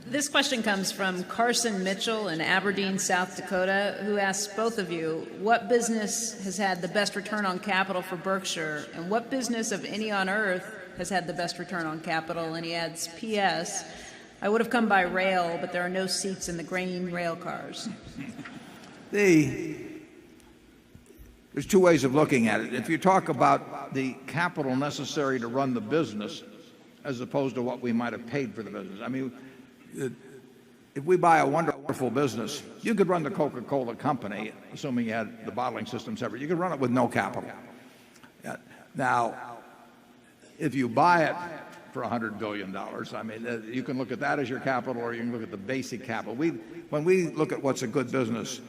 This question comes from Carson Mitchell in Aberdeen, South Dakota, who asks both of you, what business has had the best return on capital for Berkshire, and what business of any on earth has had the best return on capital? And he adds, P.S., I would have come by rail, but there are no seats in the green rail cars. There's two ways of looking at it. If you talk about the capital necessary to run the business as opposed to what we might have paid for the business. I mean, if we buy a wonderful business, you could run the Coca-Cola company, assuming you had the bottling system separate. You could run it with no capital. Now, if you buy it for $100 billion, I mean, you can look at that as your capital, or you can look at the basic capital. When we look at what's a good business,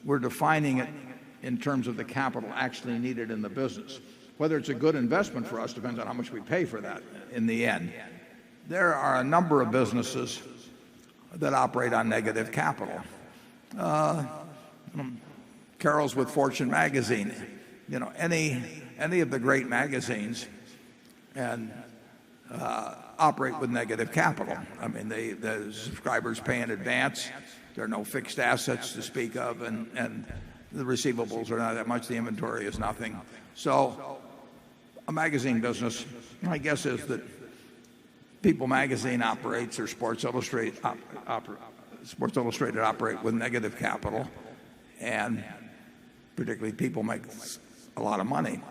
we're defining it in terms of the capital actually needed in the business. Whether it's a good investment for us depends on how much we pay for that in the end. There are a number of businesses that operate on negative capital. Carol's with Fortune magazine. You know, any of the great magazines and operate with negative capital. I mean, the subscribers pay in advance. There are no fixed assets to speak of, and the receivables are not that much. The inventory is nothing. So a magazine business, my guess is that People magazine operates, or Sports Illustrated operate with negative capital, and particularly People makes a lot of money.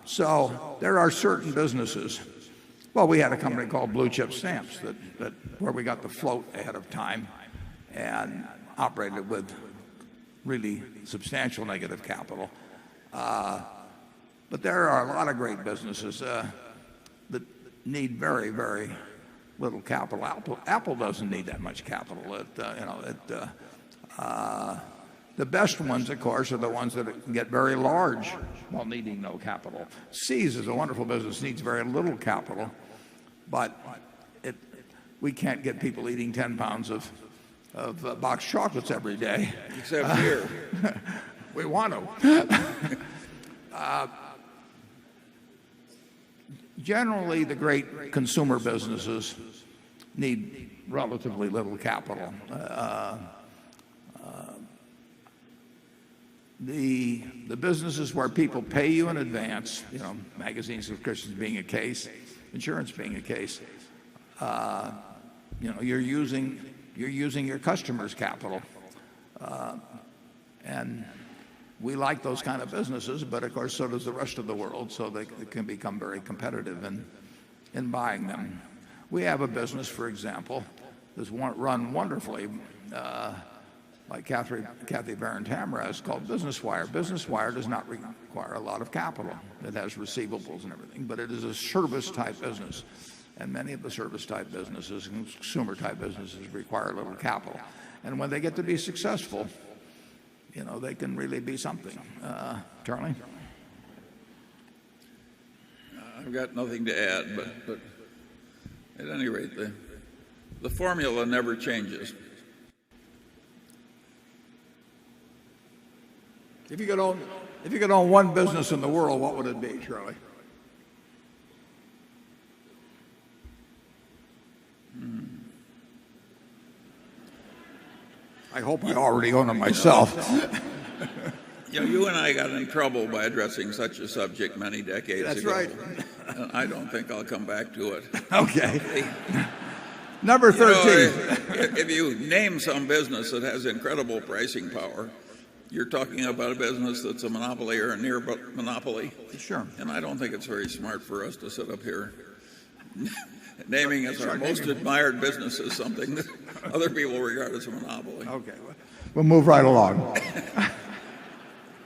So there are certain businesses. Well, we had a company called Blue Chip Stamps that where we got the float ahead of time and operated with really substantial negative capital. But there are a lot of great businesses that need very, very little capital. Apple doesn't need that much capital. The best ones, of course, are the ones that can get very large while needing no capital. See's is a wonderful business, needs very little capital, but we can't get people eating 10 pounds of boxed chocolates every day. Except here. We want to. Generally, the great consumer businesses need relatively little capital. The businesses where people pay you in advance, you know, magazine subscriptions being a case, insurance being a case, you know, you're using your customers' capital, and we like those kind of businesses, but of course so does the rest of the world, so they can become very competitive in buying them. We have a business, for example, that's run wonderfully by Kathy Barron-Tamara. It's called Business Wire. Business Wire does not require a lot of capital. It has receivables and everything, but it is a service-type business. And many of the service-type businesses and consumer-type businesses require little capital. And when they get to be successful, you know, they can really be something. Charlie? I've got nothing to add, but at any rate, the formula never changes. If you could own one business in the world, what would it be, Charlie? I hope I already own it myself. You know, you and I got in trouble by addressing such a subject many decades That's ago. right. And I don't think I'll come back to it. Okay. Number 13. If you name some business that has incredible pricing power, you're talking about a business that's a monopoly or a near monopoly. Sure. And I don't think it's very smart for us to sit up here naming as our most admired business as something that other people regard as a monopoly. Okay. We'll move right along.